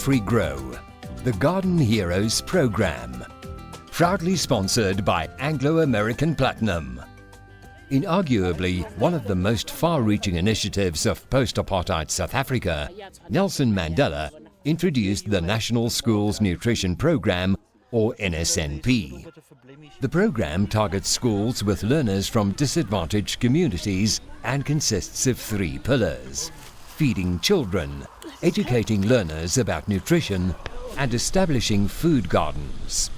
AfriGrow, the Garden Heroes program, proudly sponsored by Anglo-American Platinum. Inarguably one of the most far-reaching initiatives of post-apartheid South Africa, Nelson Mandela introduced the National Schools Nutrition Program, or NSNP. The program targets schools with learners from disadvantaged communities and consists of 3 pillars: feeding children, educating learners about nutrition, and establishing food gardens.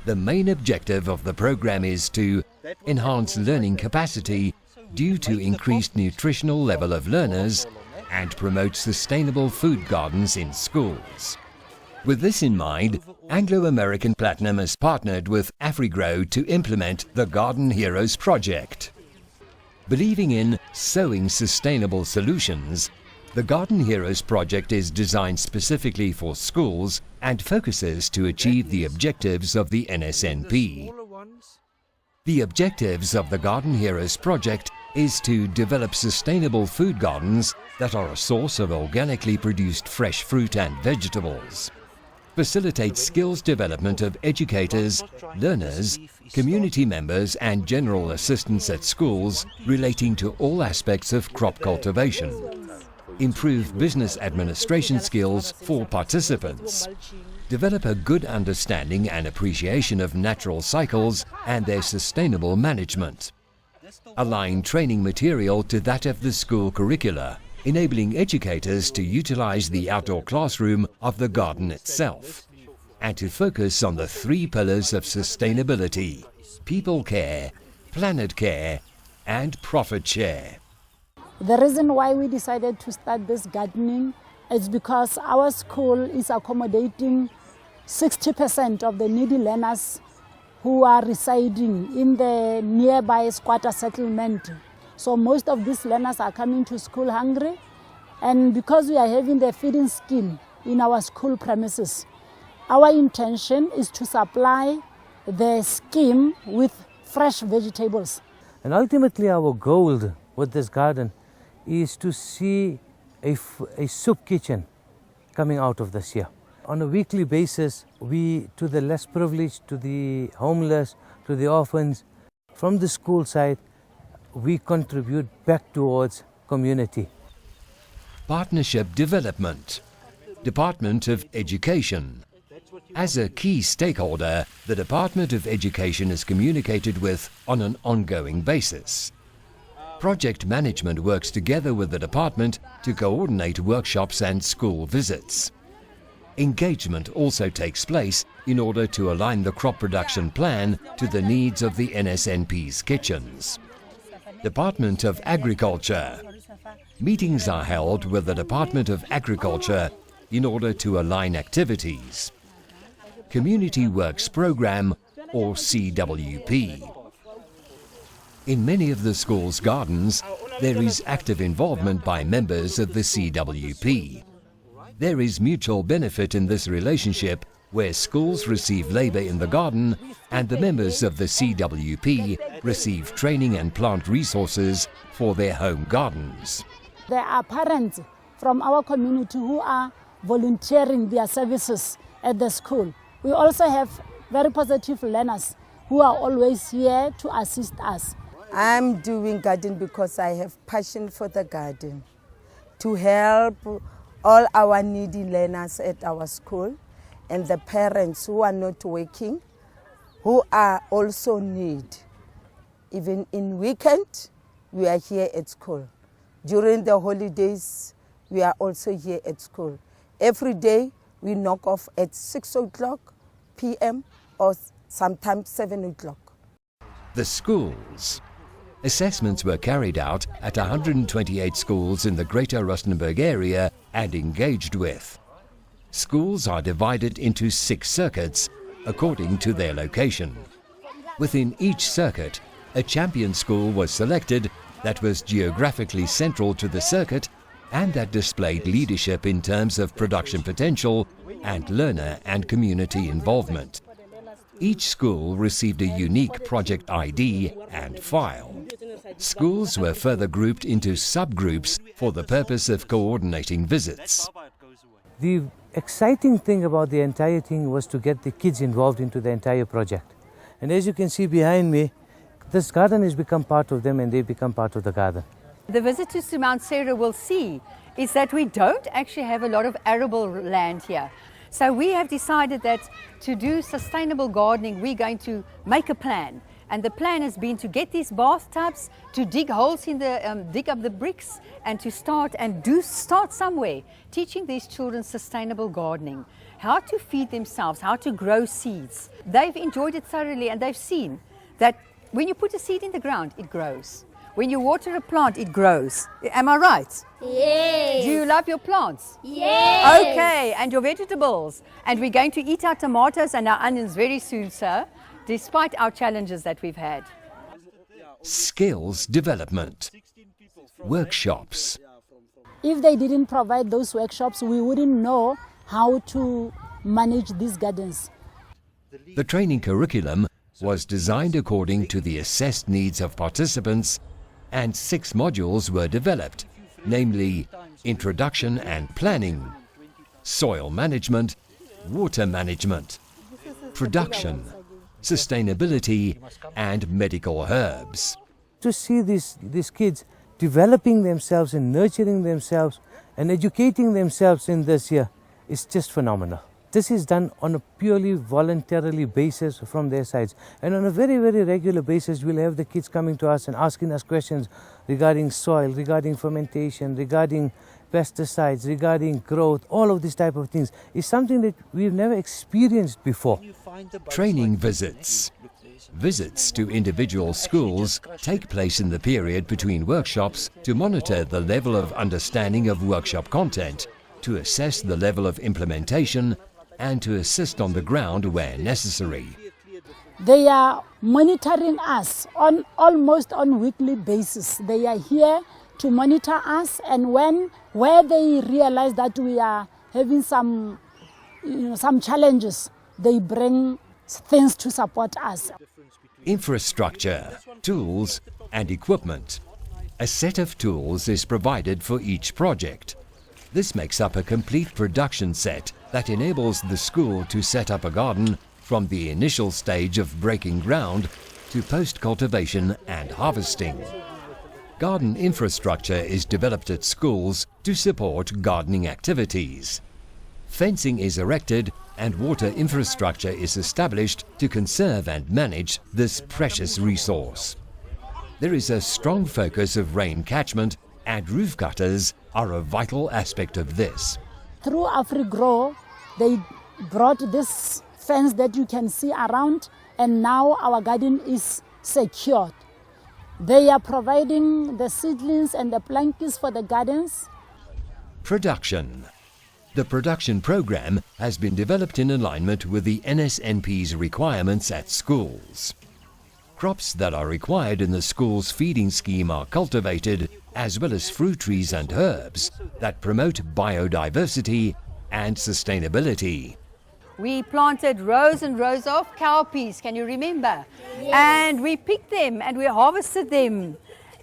The main objective of the program is to enhance learning capacity due to increased nutritional level of learners and promote sustainable food gardens in schools. With this in mind, Anglo-American Platinum has partnered with AfriGrow to implement the Garden Heroes project. Believing in sowing sustainable solutions, the Garden Heroes project is designed specifically for schools and focuses to achieve the objectives of the NSNP. The objectives of the Garden Heroes project is to develop sustainable food gardens that are a source of organically produced fresh fruit and vegetables, facilitate skills development of educators, learners, community members and general assistants at schools relating to all aspects of crop cultivation, improve business administration skills for participants, develop a good understanding and appreciation of natural cycles and their sustainable management, align training material to that of the school curricula, enabling educators to utilize the outdoor classroom of the garden itself, and to focus on the 3 pillars of sustainability: people care, planet care, and profit share. The reason why we decided to start this gardening is because our school is accommodating 60% of the needy learners who are residing in the nearby squatter settlement. So most of these learners are coming to school hungry, and because we are having the feeding scheme in our school premises, our intention is to supply the scheme with fresh vegetables. And ultimately our goal with this garden is to see a soup kitchen coming out of this year. On a weekly basis, we, to the less privileged, to the homeless, to the orphans, from the school side, we contribute back towards community. Partnership Development, Department of Education. As a key stakeholder, the Department of Education is communicated with on an ongoing basis. Project management works together with the department to coordinate workshops and school visits. Engagement also takes place in order to align the crop production plan to the needs of the NSNP's kitchens. Department of Agriculture. Meetings are held with the Department of Agriculture in order to align activities. Community Works Program, or CWP. In many of the school's gardens, there is active involvement by members of the CWP. There is mutual benefit in this relationship where schools receive labor in the garden and the members of the CWP receive training and plant resources for their home gardens. There are parents from our community who are volunteering their services at the school. We also have very positive learners who are always here to assist us. I'm doing garden because I have passion for the garden, to help all our needy learners at our school and the parents who are not working, who are also need. Even in weekend, we are here at school. During the holidays, we are also here at school. Every day, we knock off at 6 o'clock p.m. or sometimes 7 o'clock. The schools. Assessments were carried out at 128 schools in the Greater Rustenburg area and engaged with. Schools are divided into 6 circuits according to their location. Within each circuit, a champion school was selected that was geographically central to the circuit and that displayed leadership in terms of production potential and learner and community involvement. Each school received a unique project ID and file. Schools were further grouped into subgroups for the purpose of coordinating visits. The exciting thing about the entire thing was to get the kids involved into the entire project. And as you can see behind me, this garden has become part of them and they become part of the garden. The visitors to Mount Sarah will see is that we don't actually have a lot of arable land here. So we have decided that to do sustainable gardening, we're going to make a plan. And the plan has been to get these bathtubs, to dig holes in the, dig up the bricks, and to start somewhere, teaching these children sustainable gardening, how to feed themselves, how to grow seeds. They've enjoyed it thoroughly and they've seen that when you put a seed in the ground, it grows. When you water a plant, it grows. Am I right? Yes. Do you love your plants? Yes. Okay, and your vegetables. And we're going to eat our tomatoes and our onions very soon, sir, despite our challenges that we've had. Skills development. Workshops. If they didn't provide those workshops, we wouldn't know how to manage these gardens. The training curriculum was designed according to the assessed needs of participants, and 6 modules were developed, namely Introduction and Planning, Soil Management, Water Management, Production, Sustainability, and Medical Herbs. To see these kids developing themselves and nurturing themselves and educating themselves in this year is just phenomenal. This is done on a purely voluntarily basis from their sides. And on a very, very regular basis, we'll have the kids coming to us and asking us questions regarding soil, regarding fermentation, regarding pesticides, regarding growth, all of these type of things. It's something that we've never experienced before. Training visits. Visits to individual schools take place in the period between workshops to monitor the level of understanding of workshop content, to assess the level of implementation, and to assist on the ground where necessary. They are monitoring us almost on weekly basis. They are here to monitor us, and where they realize that we are having some challenges, they bring things to support us. Infrastructure, tools and equipment. A set of tools is provided for each project. This makes up a complete production set that enables the school to set up a garden from the initial stage of breaking ground to post-cultivation and harvesting. Garden infrastructure is developed at schools to support gardening activities. Fencing is erected and water infrastructure is established to conserve and manage this precious resource. There is a strong focus of rain catchment, and roof gutters are a vital aspect of this. Through AfriGrow, they brought this fence that you can see around, and now our garden is secured. They are providing the seedlings and the plankies for the gardens. Production. The production program has been developed in alignment with the NSNP's requirements at schools. Crops that are required in the school's feeding scheme are cultivated, as well as fruit trees and herbs that promote biodiversity and sustainability. We planted rows and rows of cowpeas, can you remember? Yes. And we picked them and we harvested them.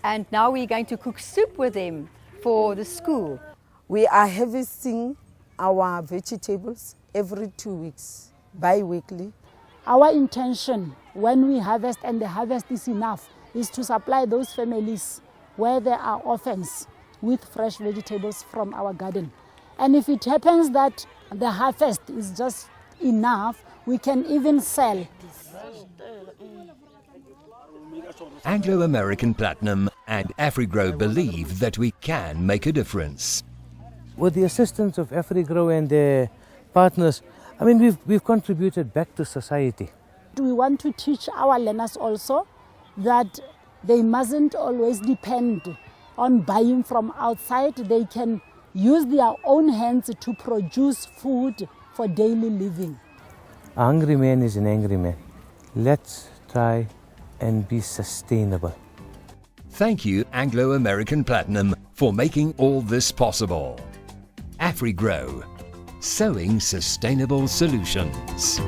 And now we're going to cook soup with them for the school. We are harvesting our vegetables every 2 weeks, bi-weekly. Our intention when we harvest and the harvest is enough is to supply those families where there are orphans with fresh vegetables from our garden. And if it happens that the harvest is just enough, we can even sell. Anglo-American Platinum and AfriGrow believe that we can make a difference. With the assistance of AfriGrow and their partners, I mean, we've contributed back to society. We want to teach our learners also that they mustn't always depend on buying from outside. They can use their own hands to produce food for daily living. A hungry man is an angry man. Let's try and be sustainable. Thank you, Anglo-American Platinum, for making all this possible. AfriGrow, sowing sustainable solutions.